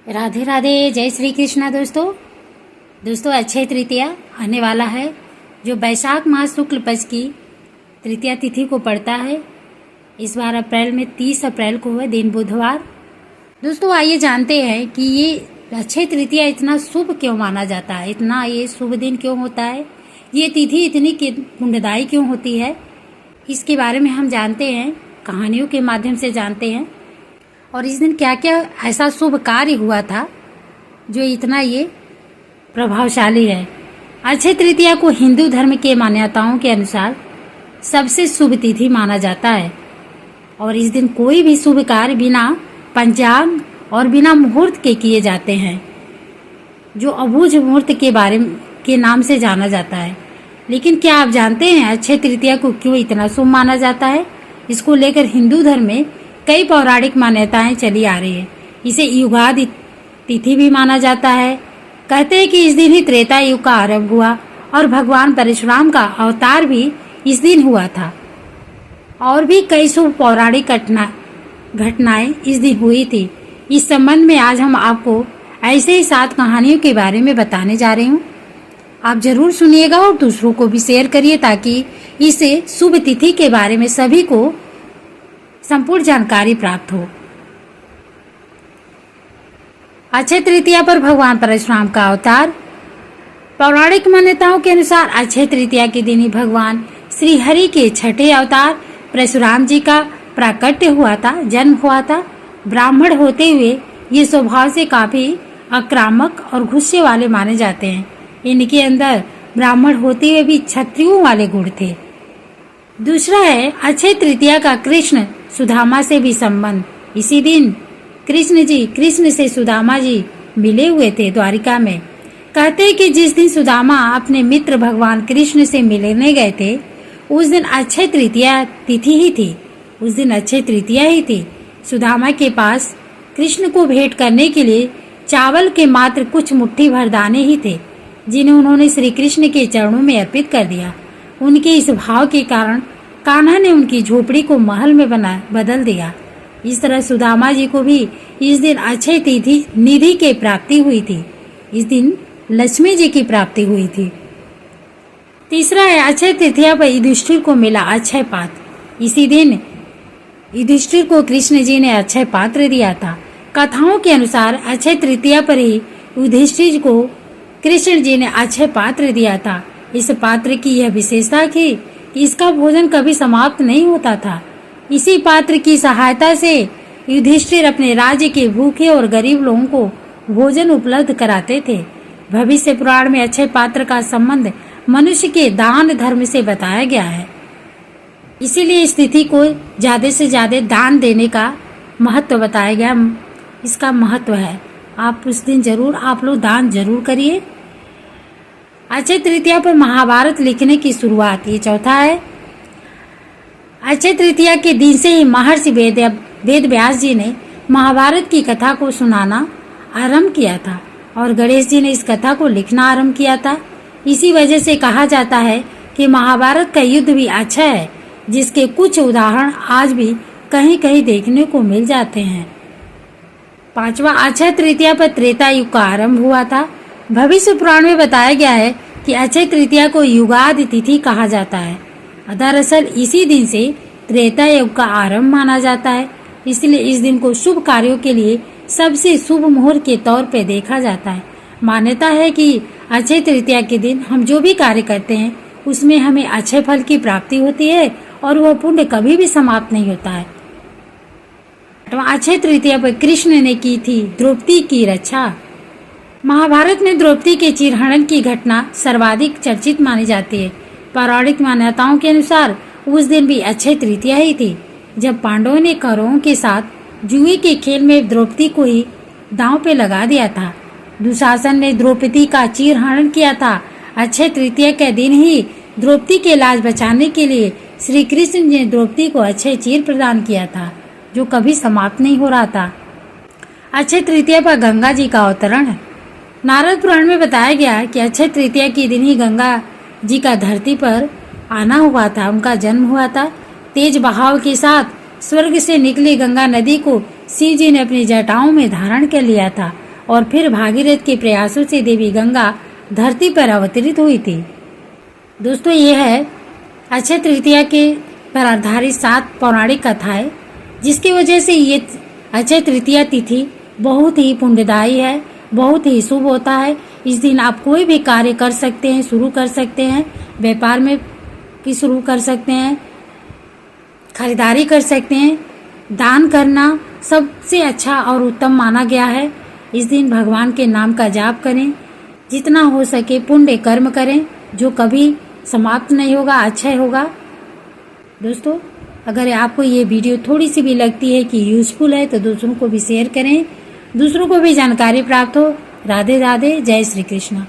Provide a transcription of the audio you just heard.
राधे राधे, जय श्री कृष्णा। दोस्तों अक्षय तृतीया आने वाला है, जो बैसाख मास शुक्ल पक्ष की तृतीया तिथि को पड़ता है। इस बार अप्रैल में 30 अप्रैल को है, दिन बुधवार। दोस्तों आइए जानते हैं कि ये अक्षय तृतीया इतना शुभ क्यों माना जाता है, इतना ये शुभ दिन क्यों होता है, ये तिथि इतनी पुण्यदायी क्यों होती है। इसके बारे में हम जानते हैं, कहानियों के माध्यम से जानते हैं। और इस दिन क्या क्या ऐसा शुभ कार्य हुआ था जो इतना ये प्रभावशाली है। अक्षय तृतीया को हिंदू धर्म के मान्यताओं के अनुसार सबसे शुभ तिथि माना जाता है और इस दिन कोई भी शुभ कार्य बिना पंचांग और बिना मुहूर्त के किए जाते हैं, जो अबूझ मुहूर्त के नाम से जाना जाता है। लेकिन क्या आप जानते हैं अक्षय तृतीया को क्यों इतना शुभ माना जाता है? इसको लेकर हिंदू धर्म में कई पौराणिक मान्यताएं चली आ रही है। इसे युगादि तिथि भी माना जाता है। कहते हैं कि इस दिन ही त्रेता युग का आरंभ हुआ और भगवान परशुराम का अवतार भी इस दिन हुआ था। और भी कई शुभ पौराणिक घटनाएं इस दिन हुई थी। इस संबंध में आज हम आपको ऐसे ही 7 कहानियों के बारे में बताने जा रही हूँ। आप जरूर सुनिएगा और दूसरों को भी शेयर करिए, ताकि इस शुभ तिथि के बारे में सभी को संपूर्ण जानकारी प्राप्त हो। अक्षय तृतीया पर भगवान परशुराम का अवतार। पौराणिक मान्यताओं के अनुसार अक्षय तृतीया के दिन ही भगवान श्री हरि के छठे अवतार परशुराम जी का प्राकट्य हुआ था, जन्म हुआ था। ब्राह्मण होते हुए ये स्वभाव से काफी आक्रामक और गुस्से वाले माने जाते हैं। इनके अंदर ब्राह्मण होते हुए भी क्षत्रियों वाले गुण थे। दूसरा है अक्षय तृतीया का कृष्ण सुदामा से भी संबंध। इसी दिन कृष्ण से सुदामा जी मिले हुए थे द्वारिका में। कहते हैं कि जिस दिन सुदामा अपने मित्र भगवान कृष्ण से मिलने गए थे, उस दिन अक्षय तृतीया तिथि ही थी। उस दिन अक्षय तृतीया ही थी। सुदामा के पास कृष्ण को भेंट करने के लिए चावल के मात्र कुछ मुट्ठी भर दाने ही थे, जिन्हें उन्होंने श्री कृष्ण के चरणों में अर्पित कर दिया। उनके इस भाव के कारण कान्हा ने उनकी झोपड़ी को महल में बदल दिया। इस तरह सुदामा जी को भी इस दिन अक्षय तिथि निधि की प्राप्ति हुई थी। इस दिन लक्ष्मी जी की प्राप्ति हुई थी। तीसरा है अक्षय तृतीया पर युधिष्ठिर को मिला अक्षय पात्र। इसी दिन युधिष्ठिर को कृष्ण जी ने अक्षय पात्र दिया था। कथाओं के अनुसार अक्षय तृतीया पर ही युधिष्ठिर को कृष्ण जी ने अक्षय पात्र दिया था। इस पात्र की यह विशेषता थी कि इसका भोजन कभी समाप्त नहीं होता था। इसी पात्र की सहायता से युधिष्ठिर अपने राज्य के भूखे और गरीब लोगों को भोजन उपलब्ध कराते थे। भविष्य पुराण में अक्षय पात्र का संबंध मनुष्य के दान धर्म से बताया गया है। इसीलिए इस तिथि को ज्यादा से ज्यादा दान देने का महत्व बताया गया। इसका महत्व है, आप उस दिन आप लोग दान जरूर करिए। अक्षय तृतीया पर महाभारत लिखने की शुरुआत, ये चौथा है। अक्षय तृतीया के दिन से ही महर्षि वेद व्यास जी ने महाभारत की कथा को सुनाना आरंभ किया था और गणेश जी ने इस कथा को लिखना आरंभ किया था। इसी वजह से कहा जाता है कि महाभारत का युद्ध भी अच्छा है, जिसके कुछ उदाहरण आज भी कहीं कहीं देखने को मिल जाते हैं। 5वां अक्षय तृतीया पर त्रेता युग का आरंभ हुआ था। भविष्य पुराण में बताया गया है कि अक्षय तृतीया को युगादि तिथि कहा जाता है। दरअसल इसी दिन से त्रेता युग का आरंभ माना जाता है। इसलिए इस दिन को शुभ कार्यों के लिए सबसे शुभ मुहूर्त के तौर पर देखा जाता है। मान्यता है कि अक्षय तृतीया के दिन हम जो भी कार्य करते हैं, उसमें हमें अच्छे फल की प्राप्ति होती है और वह पुण्य कभी भी समाप्त नहीं होता है। अक्षय तृतीया पर कृष्ण ने की थी द्रौपदी की रक्षा। महाभारत में द्रौपदी के चीरहरण की घटना सर्वाधिक चर्चित मानी जाती है। पौराणिक मान्यताओं के अनुसार उस दिन भी अक्षय तृतीया ही थी, जब पांडवों ने कौरवों के साथ जुए के खेल में द्रौपदी को ही दांव पे लगा दिया था। दुशासन ने द्रौपदी का चीरहरण किया था। अक्षय तृतीया के दिन ही द्रौपदी के लाज बचाने के लिए श्री कृष्ण ने द्रौपदी को अक्षय चीर प्रदान किया था, जो कभी समाप्त नहीं हो रहा था। अक्षय तृतीया पर गंगा जी का अवतरण है। नारद पुराण में बताया गया कि अक्षय तृतीया के दिन ही गंगा जी का धरती पर आना हुआ था, उनका जन्म हुआ था। तेज बहाव के साथ स्वर्ग से निकली गंगा नदी को शिव जी ने अपनी जटाओं में धारण कर लिया था और फिर भागीरथ के प्रयासों से देवी गंगा धरती पर अवतरित हुई थी। दोस्तों, ये है अक्षय तृतीया के पर आधारित 7 पौराणिक कथाएं, जिसकी वजह से ये अक्षय तृतीया तिथि बहुत ही पुण्यदायी है, बहुत ही शुभ होता है। इस दिन आप कोई भी कार्य कर सकते हैं, शुरू कर सकते हैं, व्यापार में भी शुरू कर सकते हैं, खरीदारी कर सकते हैं। दान करना सबसे अच्छा और उत्तम माना गया है। इस दिन भगवान के नाम का जाप करें, जितना हो सके पुण्य कर्म करें, जो कभी समाप्त नहीं होगा, अच्छा होगा। दोस्तों, अगर आपको ये वीडियो थोड़ी सी भी लगती है कि यूजफुल है तो दूसरों को भी शेयर करें, दूसरों को भी जानकारी प्राप्त हो। राधे राधे, जय श्री कृष्ण।